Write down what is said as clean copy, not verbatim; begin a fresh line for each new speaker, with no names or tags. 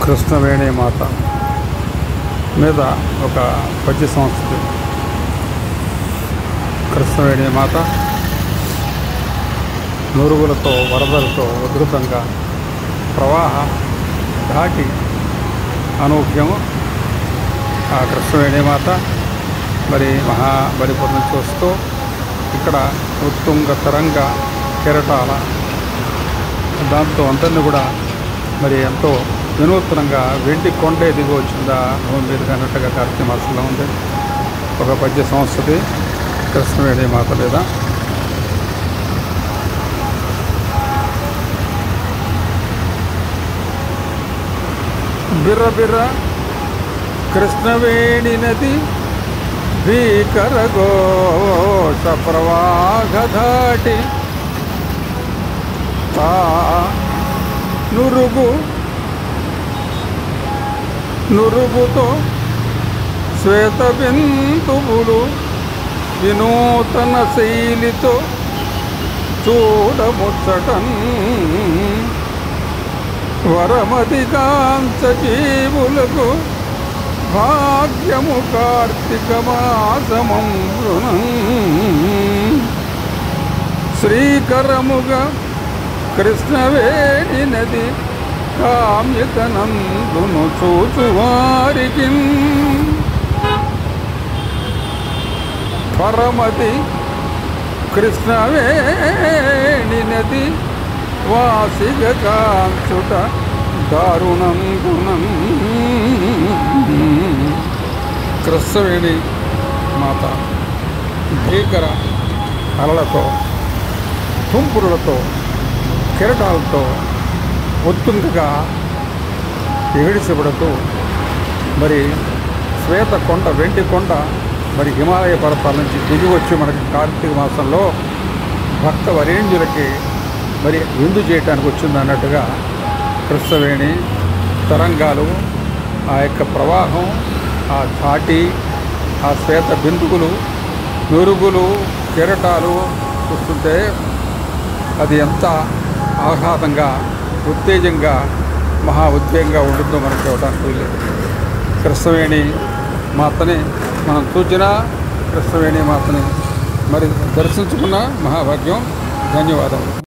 కృష్ణవేణి మాత మీద ఒక పద్య సంస్కృతి. కృష్ణవేణి మాత నురుగులతో వరదలతో ఉధృతంగా ప్రవాహ ధాటి అనూహ్యము ఆ కృష్ణవేణి మాత మరి మహాబలిపురం చూస్తూ ఇక్కడ ఉత్తుంగ తరంగ కెరటాల దాంతో అందరినీ కూడా మరి ఎంతో వినూత్నంగా వెండి కొండే దిగి వచ్చిందా భూమి మీద అన్నట్టుగా కార్తీక మాసంలో ఉంది ఒక పద్య సంస్కృతి కృష్ణవేణి మాత మీద. బిర్రబిర్ర కృష్ణవేణి నది భీకర ఘోష ప్రవాహ ధాటి నురుగుతో శ్వేత బిందువులు వినూతన శైలితో చూడముచ్చటన్ వరమదిగాంచ జీవులకు భాగ్యము కార్తీక మాసమంబృనం శ్రీకరముగా కృష్ణవేణి నది కామ్యతనందును చూచువారికి పరమతి కృష్ణవేణి నది వాసిగ కాంచుట దారుణం గుణం. కృష్ణవేణి మాత భీకర అలలతో తుంపురులతో కెరటాలతో ఉత్తుంగగా ఎగిడిసిపడుతూ మరి శ్వేత కొండ వెండి కొండ మరి హిమాలయ పర్వతాల నుంచి దిగి వచ్చి మనకి కార్తీక మాసంలో భక్త వరేణ్యులకి మరి విందు చేయటానికి వచ్చింది అన్నట్టుగా కృష్ణవేణి తరంగాలు ఆ యొక్క ప్రవాహం ఆ ధాటి ఆ శ్వేత బిందువులు నురుగులు కెరటాలు చూస్తుంటే అది ఎంత ఆహ్లాదంగా ఉత్తేజంగా మహా ఉద్వేగంగా ఉంటుందో మనకి ఇవ్వడానికి వీలేదు. కృష్ణవేణి మాతని మనం చూచిన కృష్ణవేణి మాతని మరి దర్శించుకున్న మహాభాగ్యం. ధన్యవాదములు.